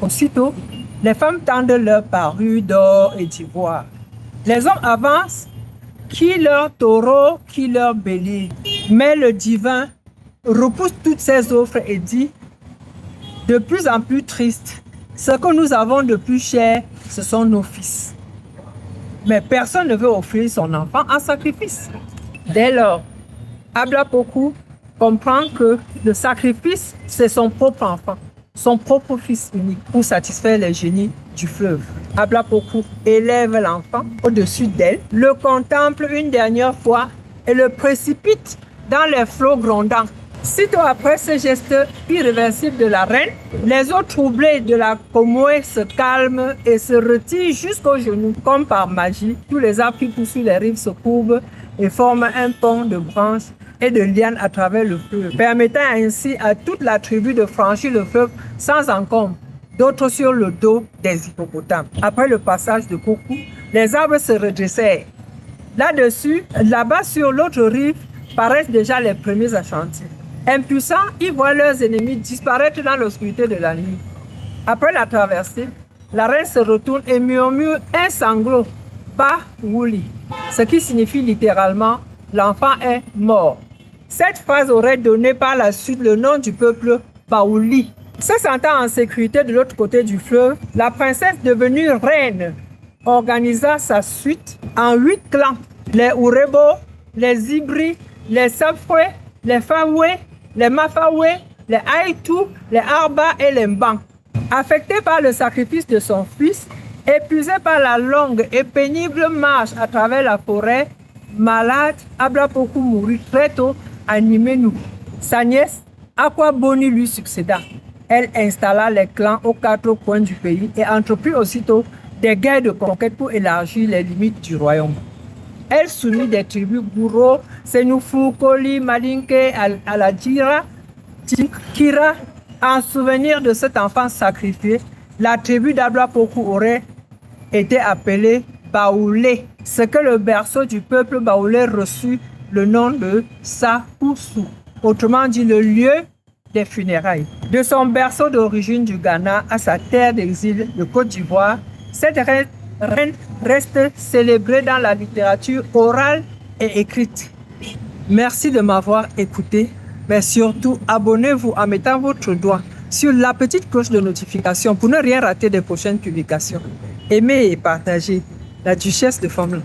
Aussitôt, les femmes tendent leurs parures d'or et d'ivoire. Les hommes avancent, qui leur taureau, qui leur bélier. Mais le divin repousse toutes ces offres et dit, de plus en plus triste, ce que nous avons de plus cher, ce sont nos fils. Mais personne ne veut offrir son enfant en sacrifice. Dès lors, Hablapoku comprend que le sacrifice, c'est son propre enfant, son propre fils unique pour satisfaire les génies du fleuve. Hablapoku élève l'enfant au-dessus d'elle, le contemple une dernière fois et le précipite dans les flots grondants. Sitôt après ce geste irréversible de la reine, les eaux troublées de la Comoé se calment et se retirent jusqu'aux genoux. Comme par magie, tous les arbres qui poussent sur les rives se courbent et forment un pont de branches et de lianes à travers le fleuve, permettant ainsi à toute la tribu de franchir le fleuve sans encombre, d'autres sur le dos des hippopotames. Après le passage de Koku, les arbres se redressèrent. Là-bas sur l'autre rive, paraissent déjà les premiers à chanter. Impuissants, ils voient leurs ennemis disparaître dans l'obscurité de la nuit. Après la traversée, la reine se retourne et murmure un sanglot, Ba Wuli, ce qui signifie littéralement « l'enfant est mort ». Cette phrase aurait donné par la suite le nom du peuple Baouli. Se sentant en sécurité de l'autre côté du fleuve, la princesse devenue reine organisa sa suite en 8 clans. Les Urebo, les Ibri, les Safwe, les Fawe, les Mafawe, les Aïtou, les Arba et les Mban. Affectée par le sacrifice de son fils, épuisée par la longue et pénible marche à travers la forêt, malade, Hablapoku mourut très tôt à Nimenu. Sa nièce, Akwaboni, lui succéda. Elle installa les clans aux 4 coins du pays et entreprit aussitôt des guerres de conquête pour élargir les limites du royaume. Elle soumit des tribus Gouro, Senoufu, Koli, Malinke, Aladjira, Kira. En souvenir de cet enfant sacrifié, la tribu d'Hablapoku aurait été appelée Baoulé, ce que le berceau du peuple baoulé reçut le nom de Sakusu, autrement dit le lieu des funérailles. De son berceau d'origine du Ghana à sa terre d'exil, le Côte d'Ivoire, cette reine reste célébrée dans la littérature orale et écrite. Merci de m'avoir écouté, mais surtout abonnez-vous en mettant votre doigt sur la petite cloche de notification pour ne rien rater des prochaines publications. Aimez et partagez. La Duchesse de Fomelin.